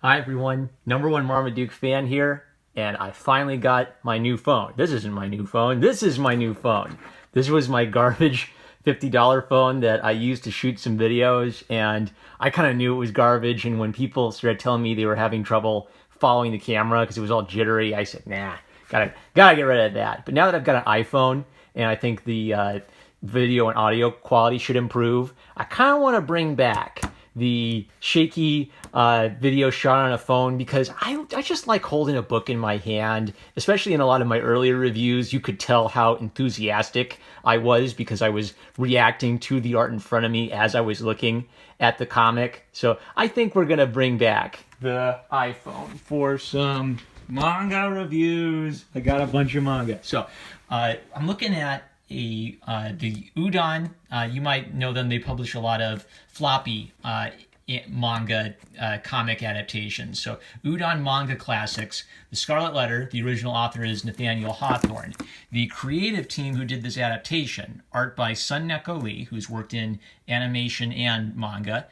Hi everyone, number one Marmaduke fan here, and I finally got my new phone. This isn't my new phone, this is my new phone. This was my garbage $50 phone that I used to shoot some videos, and I kind of knew it was garbage, and when people started telling me they were having trouble following the camera because it was all jittery, I said, nah, gotta get rid of that. But now that I've got an iPhone, and I think the video and audio quality should improve, I kind of want to bring back the shaky video shot on a phone because I just like holding a book in my hand, especially in a lot of my earlier reviews. You could tell how enthusiastic I was because I was reacting to the art in front of me as I was looking at the comic. So I think we're going to bring back the iPhone for some manga reviews. I got a bunch of manga. So I'm looking at the Udon. You might know them. They publish a lot of floppy manga comic adaptations. So Udon Manga Classics. The Scarlet Letter. The original author is Nathaniel Hawthorne. The creative team who did this adaptation, art by Sun Neko Lee, who's worked in animation and manga.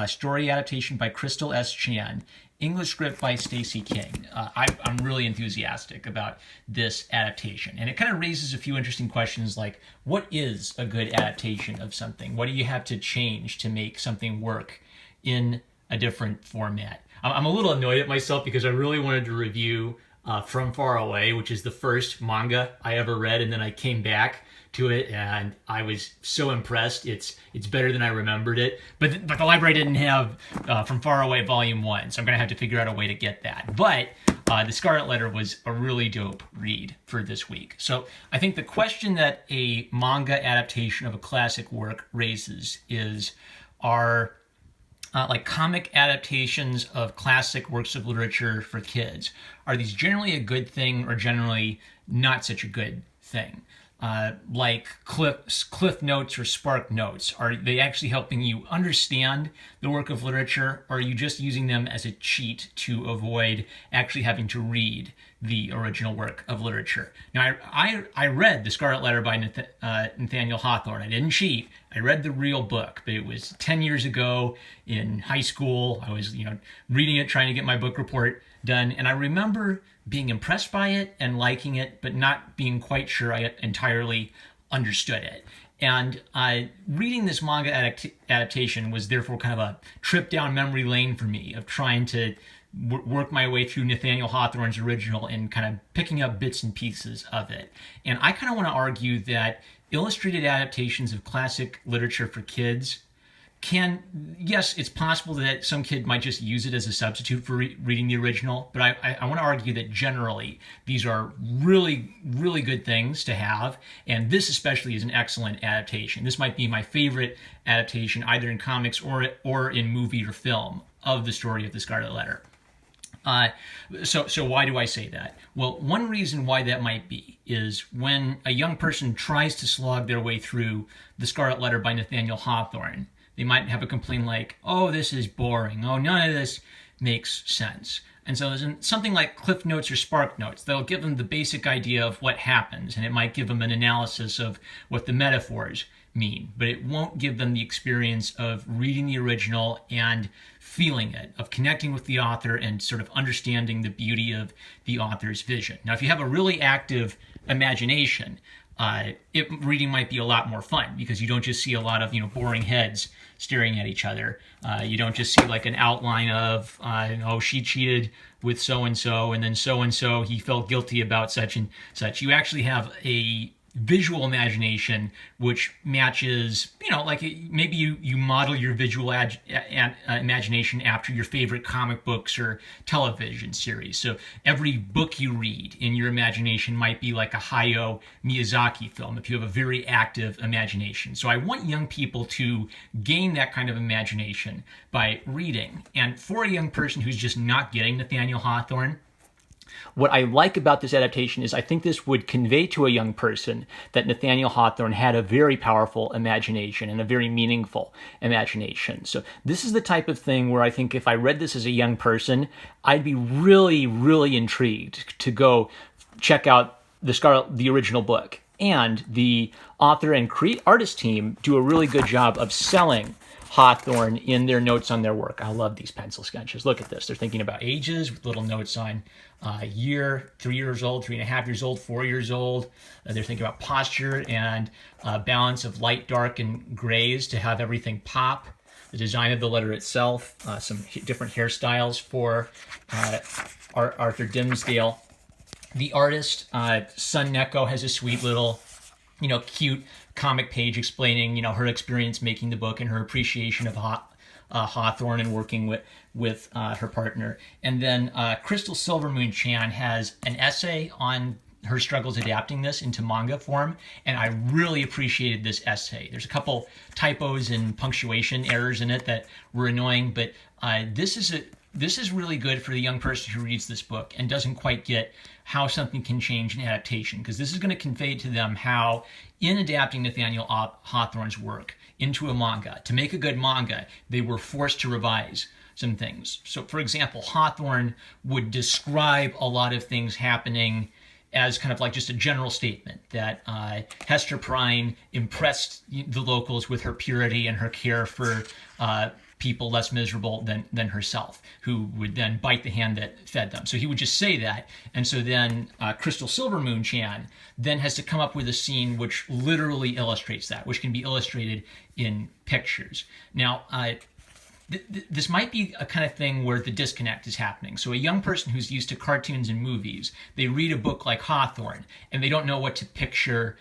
Story adaptation by Crystal S. Chan. English script by Stacey King. I'm really enthusiastic about this adaptation. And it kind of raises a few interesting questions like, what is a good adaptation of something? What do you have to change to make something work in a different format? I'm a little annoyed at myself because I really wanted to review From Far Away, which is the first manga I ever read, and then I came back to it and I was so impressed. It's better than I remembered it, but the library didn't have From Far Away Volume 1, so I'm gonna have to figure out a way to get that. But the Scarlet Letter was a really dope read for this week. So I think the question that a manga adaptation of a classic work raises is, are like comic adaptations of classic works of literature for kids, are these generally a good thing or generally not such a good thing? Like cliff notes or spark notes, are they actually helping you understand the work of literature, or are you just using them as a cheat to avoid actually having to read the original work of literature? Now, I read The Scarlet Letter by Nathaniel Hawthorne. I didn't cheat. I read the real book, but it was 10 years ago in high school. I was, reading it, trying to get my book report done, and I remember being impressed by it and liking it, but not being quite sure I entirely understood it. And reading this manga adaptation was therefore kind of a trip down memory lane for me of trying to work my way through Nathaniel Hawthorne's original and kind of picking up bits and pieces of it. And I kind of want to argue that illustrated adaptations of classic literature for kids yes, it's possible that some kid might just use it as a substitute for reading the original, but I want to argue that generally these are really, really good things to have, and this especially is an excellent adaptation. This might be my favorite adaptation, either in comics or in movie or film, of the story of the Scarlet Letter. So why do I say that? Well, one reason why that might be is when a young person tries to slog their way through the Scarlet Letter by Nathaniel Hawthorne, they might have a complaint like, oh, this is boring. Oh, none of this makes sense. And so there's something like Cliff Notes or Spark Notes. They'll give them the basic idea of what happens, and it might give them an analysis of what the metaphors mean, but it won't give them the experience of reading the original and feeling it, of connecting with the author and sort of understanding the beauty of the author's vision. Now, if you have a really active imagination, reading might be a lot more fun because you don't just see a lot of boring heads staring at each other. You don't just see like an outline of she cheated with so and so he felt guilty about such and such. You actually have a visual imagination which matches, like maybe you model your visual imagination after your favorite comic books or television series. So every book you read in your imagination might be like a Hayao Miyazaki film if you have a very active imagination. So I want young people to gain that kind of imagination by reading. And for a young person who's just not getting Nathaniel Hawthorne, what I like about this adaptation is I think this would convey to a young person that Nathaniel Hawthorne had a very powerful imagination and a very meaningful imagination. So this is the type of thing where I think if I read this as a young person, I'd be really, really intrigued to go check out the original book. And the author and artist team do a really good job of selling Hawthorne in their notes on their work. I love these pencil sketches. Look at this. They're thinking about ages with little notes on year, 3 years old, 3.5 years old, 4 years old. They're thinking about posture and balance of light, dark, and grays to have everything pop. The design of the letter itself, some different hairstyles for Arthur Dimmesdale. The artist, Sun Neko, has a sweet little, cute comic page explaining, her experience making the book and her appreciation of Hawthorne and working with her partner. And then Crystal Silvermoon Chan has an essay on her struggles adapting this into manga form, and I really appreciated this essay. There's a couple typos and punctuation errors in it that were annoying, but this is really good for the young person who reads this book and doesn't quite get how something can change in adaptation, because this is going to convey to them how, in adapting Nathaniel Hawthorne's work into a manga, to make a good manga, they were forced to revise some things. So, for example, Hawthorne would describe a lot of things happening as kind of like just a general statement that Hester Prynne impressed the locals with her purity and her care for people less miserable than herself, who would then bite the hand that fed them. So he would just say that, and so then Crystal Silvermoon Chan then has to come up with a scene which literally illustrates that, which can be illustrated in pictures. Now, this might be a kind of thing where the disconnect is happening. So a young person who's used to cartoons and movies, they read a book like Hawthorne, and they don't know what to picture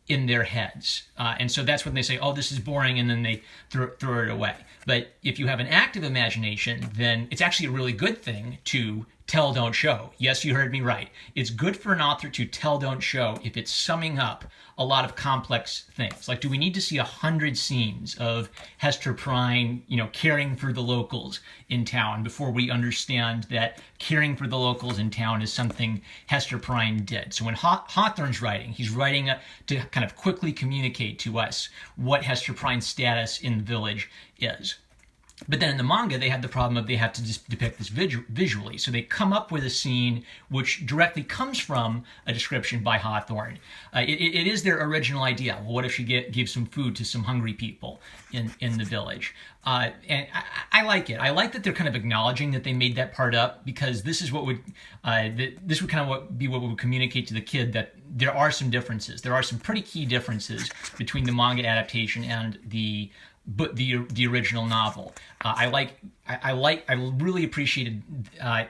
in their heads. And so that's when they say, oh, this is boring, and then they throw it away. But if you have an active imagination, then it's actually a really good thing to tell, don't show. Yes, you heard me right. It's good for an author to tell, don't show if it's summing up a lot of complex things. Like, do we need to see 100 scenes of Hester Prynne, caring for the locals in town before we understand that caring for the locals in town is something Hester Prynne did? So when Hawthorne's writing, he's writing to kind of quickly communicate to us what Hester Prynne's status in the village is. But then in the manga, they had the problem of they have to just depict this visually. So they come up with a scene which directly comes from a description by Hawthorne. It is their original idea. Well, what if she gives some food to some hungry people in the village? And I like it. I like that they're kind of acknowledging that they made that part up, because this is what would this would kind of be what would communicate to the kid that there are some differences. There are some pretty key differences between the manga adaptation and the original novel. I really appreciated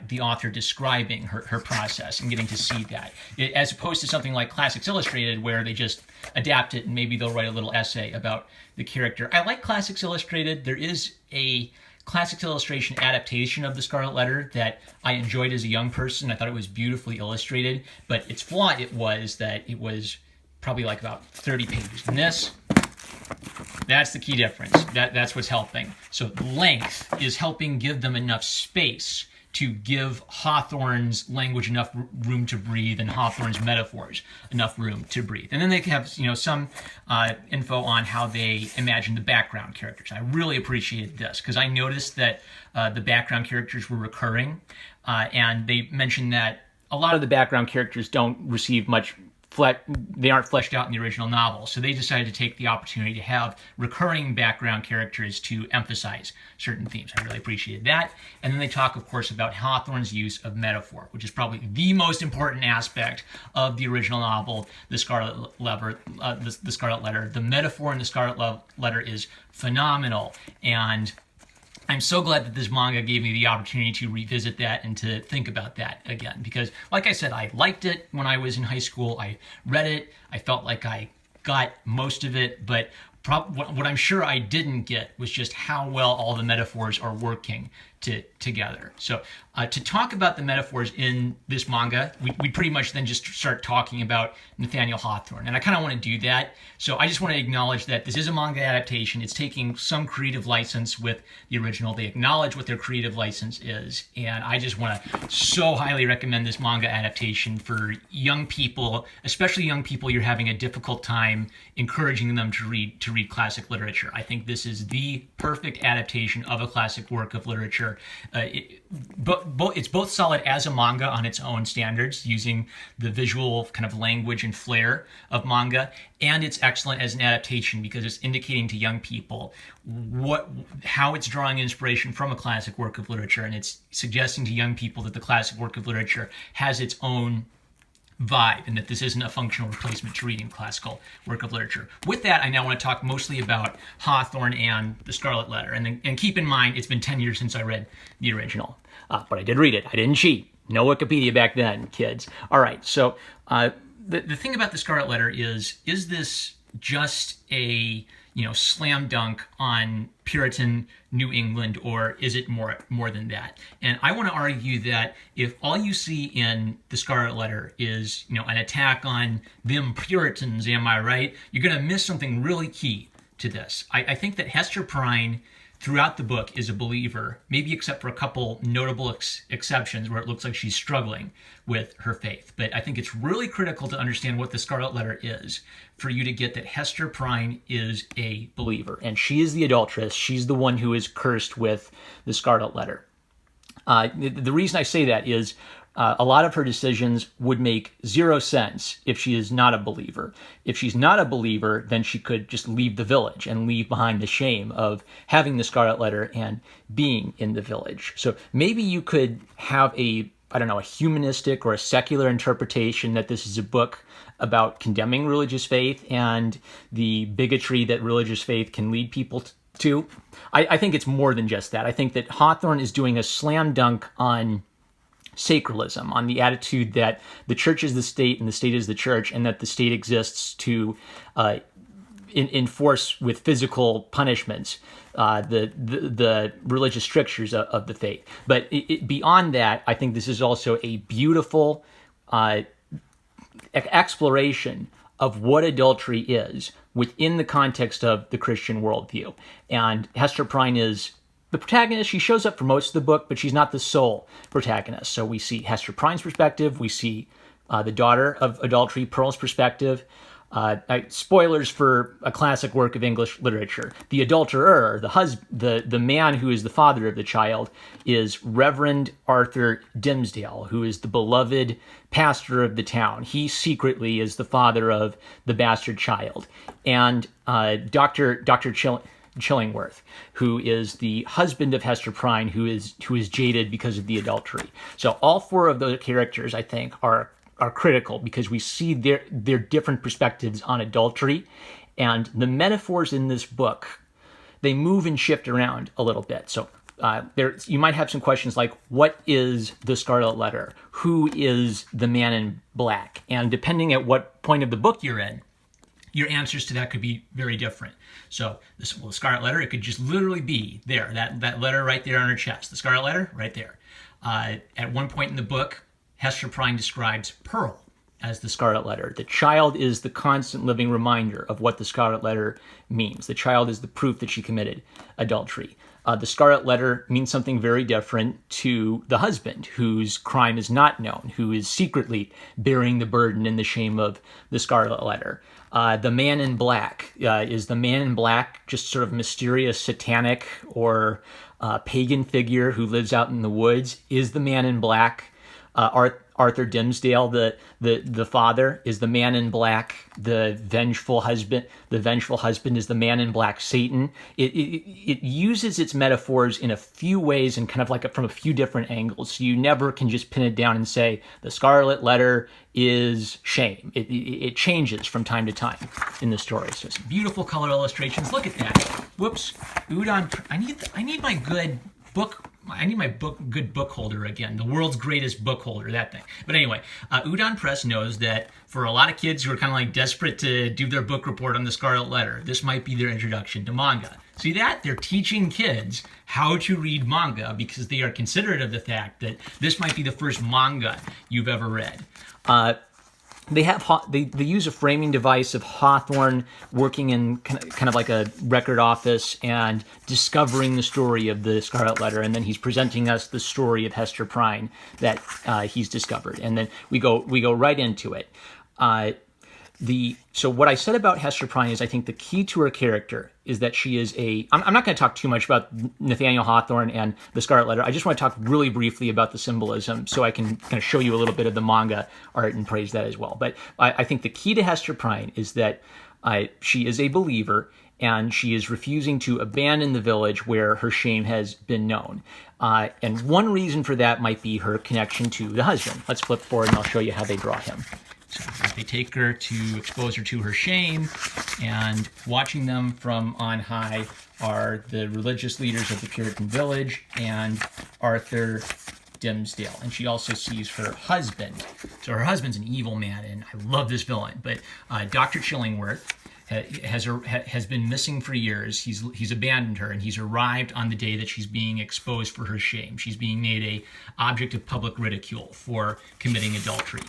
the author describing her process and getting to see that, as opposed to something like Classics Illustrated, where they just adapt it and maybe they'll write a little essay about the character. I like Classics Illustrated. There is a Classics Illustration adaptation of the Scarlet Letter that I enjoyed as a young person. I thought it was beautifully illustrated, but its flaw was that it was probably like about 30 pages. And that's the key difference. That's what's helping. So length is helping give them enough space to give Hawthorne's language enough room to breathe, and Hawthorne's metaphors enough room to breathe. And then they have some info on how they imagine the background characters. I really appreciated this, because I noticed that the background characters were recurring, and they mentioned that a lot of the background characters don't receive much they aren't fleshed out in the original novel. So they decided to take the opportunity to have recurring background characters to emphasize certain themes. I really appreciated that. And then they talk, of course, about Hawthorne's use of metaphor, which is probably the most important aspect of the original novel, The Scarlet Letter. The Scarlet Letter. The metaphor in The Scarlet Letter is phenomenal, and I'm so glad that this manga gave me the opportunity to revisit that and to think about that again, because, like I said, I liked it when I was in high school. I read it. I felt like I got most of it, but what I'm sure I didn't get was just how well all the metaphors are working together. So to talk about the metaphors in this manga, we pretty much then just start talking about Nathaniel Hawthorne. And I kind of want to do that. So I just want to acknowledge that this is a manga adaptation. It's taking some creative license with the original. They acknowledge what their creative license is. And I just want to so highly recommend this manga adaptation for young people, especially young people you're having a difficult time encouraging them to read read classic literature. I think this is the perfect adaptation of a classic work of literature. It's both solid as a manga on its own standards, using the visual kind of language and flair of manga, and it's excellent as an adaptation because it's indicating to young people how it's drawing inspiration from a classic work of literature, and it's suggesting to young people that the classic work of literature has its own vibe and that this isn't a functional replacement to reading classical work of literature. With that, I now want to talk mostly about Hawthorne and the Scarlet Letter. And keep in mind, it's been 10 years since I read the original. But I did read it. I didn't cheat. No Wikipedia back then, kids. All right, so the thing about the Scarlet Letter is this just a slam dunk on Puritan New England, or is it more than that? And I want to argue that if all you see in the Scarlet Letter is an attack on them Puritans, am I right? You're going to miss something really key to this. I think that Hester Prynne throughout the book is a believer, maybe except for a couple notable exceptions where it looks like she's struggling with her faith. But I think it's really critical to understand what the Scarlet Letter is for you to get that Hester Prynne is a believer. And she is the adulteress. She's the one who is cursed with the Scarlet Letter. The reason I say that is a lot of her decisions would make zero sense if she is not a believer. If she's not a believer, then she could just leave the village and leave behind the shame of having the Scarlet Letter and being in the village. So maybe you could have a humanistic or a secular interpretation that this is a book about condemning religious faith and the bigotry that religious faith can lead people to. I think it's more than just that. I think that Hawthorne is doing a slam dunk on sacralism, on the attitude that the church is the state and the state is the church, and that the state exists to enforce with physical punishments the religious strictures of the faith. But beyond that, I think this is also a beautiful exploration of what adultery is within the context of the Christian worldview. And Hester Prynne is the protagonist. She shows up for most of the book, but she's not the sole protagonist. So we see Hester Prynne's perspective. We see the daughter of adultery, Pearl's perspective. Spoilers for a classic work of English literature. The adulterer, the man who is the father of the child, is Reverend Arthur Dimmesdale, who is the beloved pastor of the town. He secretly is the father of the bastard child. And Dr. Chillingworth, who is the husband of Hester Prynne, who is jaded because of the adultery. So all four of those characters, I think, are critical because we see their different perspectives on adultery, and the metaphors in this book, they move and shift around a little bit. So you might have some questions like, what is the Scarlet Letter? Who is the man in black? And depending at what point of the book you're in, your answers to that could be very different. So the Scarlet Letter, it could just literally be there, that letter right there on her chest. The Scarlet Letter, right there. At one point in the book, Hester Prynne describes Pearl as the Scarlet Letter. The child is the constant living reminder of what the Scarlet Letter means. The child is the proof that she committed adultery. The Scarlet Letter means something very different to the husband, whose crime is not known, who is secretly bearing the burden and the shame of the Scarlet Letter. The man in black, is the man in black just sort of mysterious satanic or pagan figure who lives out in the woods? Is the man in black Arthur Dimmesdale, the father? Is the man in black the vengeful husband? The vengeful husband is the man in black Satan. It uses its metaphors in a few ways and kind of like from a few different angles. So you never can just pin it down and say the Scarlet Letter is shame. It changes from time to time in the story. So some beautiful color illustrations. Look at that. Whoops. Udon. I need my good book. I need my good book holder again. The world's greatest book holder, that thing. But anyway, Udon Press knows that for a lot of kids who are kind of like desperate to do their book report on the Scarlet Letter, this might be their introduction to manga. See that? They're teaching kids how to read manga because they are considerate of the fact that this might be the first manga you've ever read. They use a framing device of Hawthorne working in kind of like a record office and discovering the story of the Scarlet Letter, and then he's presenting us the story of Hester Prynne that he's discovered, and then we go right into it. So what I said about Hester Prynne is I think the key to her character is that she is I'm not going to talk too much about Nathaniel Hawthorne and the Scarlet Letter. I just want to talk really briefly about the symbolism so I can kind of show you a little bit of the manga art and praise that as well. But I think the key to Hester Prynne is that she is a believer, and she is refusing to abandon the village where her shame has been known. And one reason for that might be her connection to the husband. Let's flip forward and I'll show you how they draw him. So they take her to expose her to her shame, and watching them from on high are the religious leaders of the Puritan village and Arthur Dimmesdale. And she also sees her husband. So her husband's an evil man, and I love this villain, but Dr. Chillingworth has been missing for years. He's abandoned her, and he's arrived on the day that she's being exposed for her shame. She's being made a object of public ridicule for committing adultery,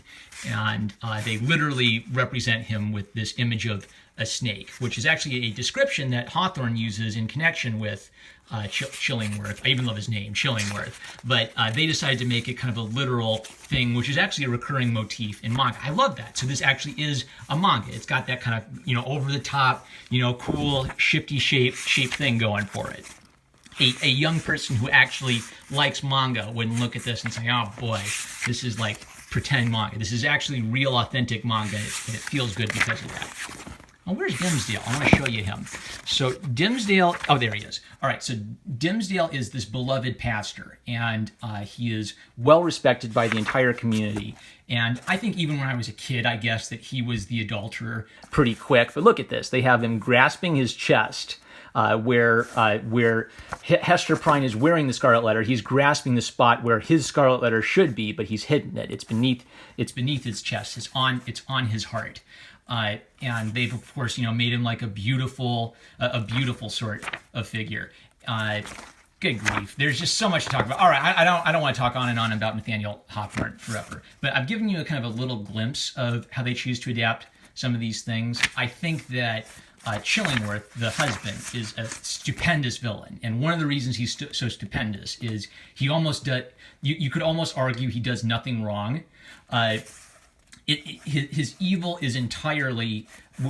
and they literally represent him with this image of a snake, which is actually a description that Hawthorne uses in connection with Chillingworth. I even love his name, Chillingworth. But they decided to make it kind of a literal thing, which is actually a recurring motif in manga. I love that. So this actually is a manga. It's got that kind of, over the top, cool, shifty shape thing going for it. A young person who actually likes manga would look at this and say, oh boy, this is like pretend manga. This is actually real, authentic manga, and it feels good because of that. Oh, where's Dimmesdale? I want to show you him. So Dimmesdale, oh, there he is. All right, so Dimmesdale is this beloved pastor, and he is well respected by the entire community. And I think even when I was a kid, I guessed that he was the adulterer pretty quick. But look at this. They have him grasping his chest where Hester Prynne is wearing the Scarlet Letter. He's grasping the spot where his Scarlet Letter should be, but he's hidden it. It's beneath his chest. It's on his heart. And they've of course made him like a beautiful sort of figure. Good grief, there's just so much to talk about. All right, I don't want to talk on and on about Nathaniel Hawthorne forever, but I've given you a kind of a little glimpse of how they choose to adapt some of these things. I think that Chillingworth, the husband, is a stupendous villain, and one of the reasons he's so stupendous is he almost does. You could almost argue he does nothing wrong. His evil is entirely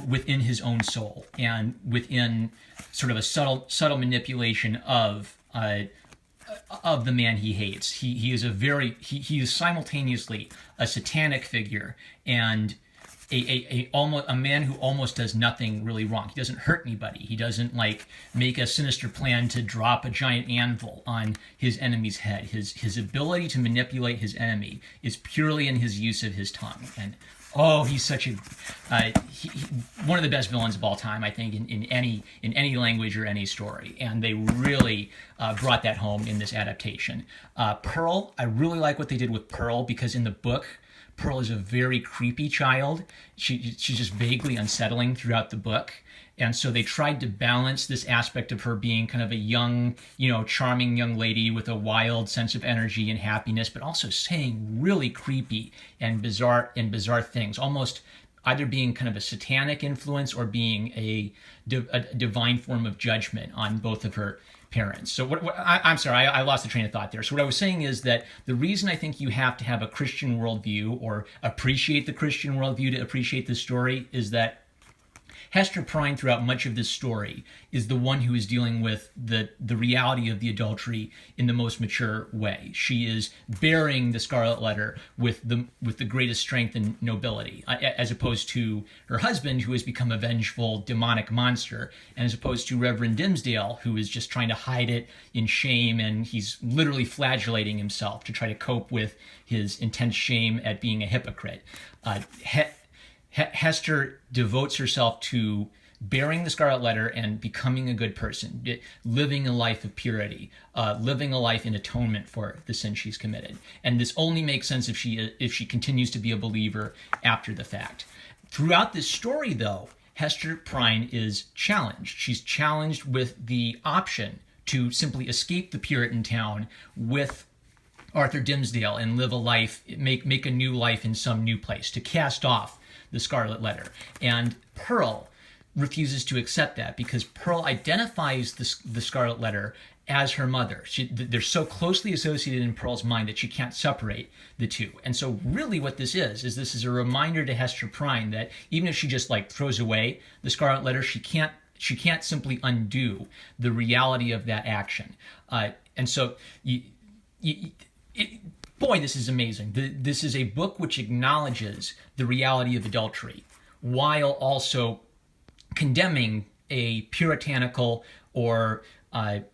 within his own soul and within sort of a subtle manipulation of the man he hates. He is simultaneously a satanic figure and a man who almost does nothing really wrong. He doesn't hurt anybody. He doesn't make a sinister plan to drop a giant anvil on his enemy's head. His ability to manipulate his enemy is purely in his use of his tongue. And he's such a one of the best villains of all time, I think, in any language or any story. And they really brought that home in this adaptation. Pearl, I really like what they did with Pearl, because in the book, Pearl is a very creepy child. She's just vaguely unsettling throughout the book. And so they tried to balance this aspect of her being kind of a young, charming young lady with a wild sense of energy and happiness, but also saying really creepy and bizarre things, almost either being kind of a satanic influence or being a divine form of judgment on both of her parents. So I'm sorry, I lost the train of thought there. So what I was saying is that the reason I think you have to have a Christian worldview or appreciate the Christian worldview to appreciate this story is that Hester Prynne, throughout much of this story, is the one who is dealing with the reality of the adultery in the most mature way. She is bearing the Scarlet Letter with the greatest strength and nobility, as opposed to her husband, who has become a vengeful, demonic monster, and as opposed to Reverend Dimmesdale, who is just trying to hide it in shame, and he's literally flagellating himself to try to cope with his intense shame at being a hypocrite. Hester devotes herself to bearing the Scarlet Letter and becoming a good person, living a life of purity, living a life in atonement for the sin she's committed. And this only makes sense if she continues to be a believer after the fact. Throughout this story, though, Hester Prynne is challenged. She's challenged with the option to simply escape the Puritan town with Arthur Dimmesdale and live a life, make a new life in some new place, to cast off the Scarlet Letter. And Pearl refuses to accept that because Pearl identifies the Scarlet Letter as her mother. They're so closely associated in Pearl's mind that she can't separate the two. And so really what this is a reminder to Hester Prynne that even if she just like throws away the Scarlet Letter, she can't simply undo the reality of that action. And so, boy, this is amazing. This is a book which acknowledges the reality of adultery while also condemning a puritanical or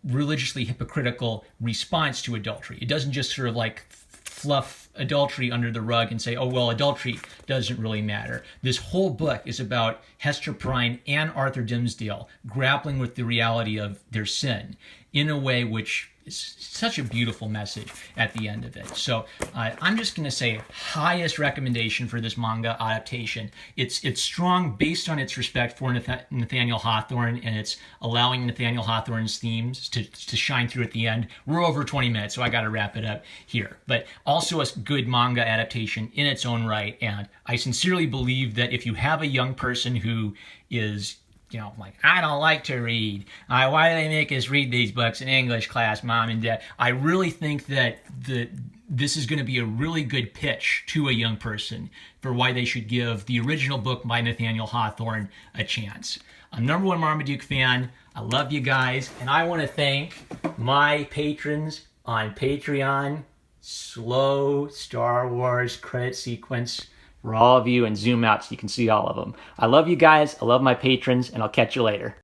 religiously hypocritical response to adultery. It doesn't just sort of like fluff adultery under the rug and say, oh, well, adultery doesn't really matter. This whole book is about Hester Prynne and Arthur Dimmesdale grappling with the reality of their sin in a way which is such a beautiful message at the end of it. So I'm just going to say highest recommendation for this manga adaptation. It's strong based on its respect for Nathaniel Hawthorne, and it's allowing Nathaniel Hawthorne's themes to shine through at the end. We're over 20 minutes, so I got to wrap it up here. But also a good manga adaptation in its own right, and I sincerely believe that if you have a young person who is like, I don't like to read. Why do they make us read these books in English class, Mom and Dad? I really think that this is going to be a really good pitch to a young person for why they should give the original book by Nathaniel Hawthorne a chance. I'm #1 Marmaduke fan. I love you guys. And I want to thank my patrons on Patreon. Slow Star Wars credit sequence for all of you, and zoom out so you can see all of them. I love you guys. I love my patrons, and I'll catch you later.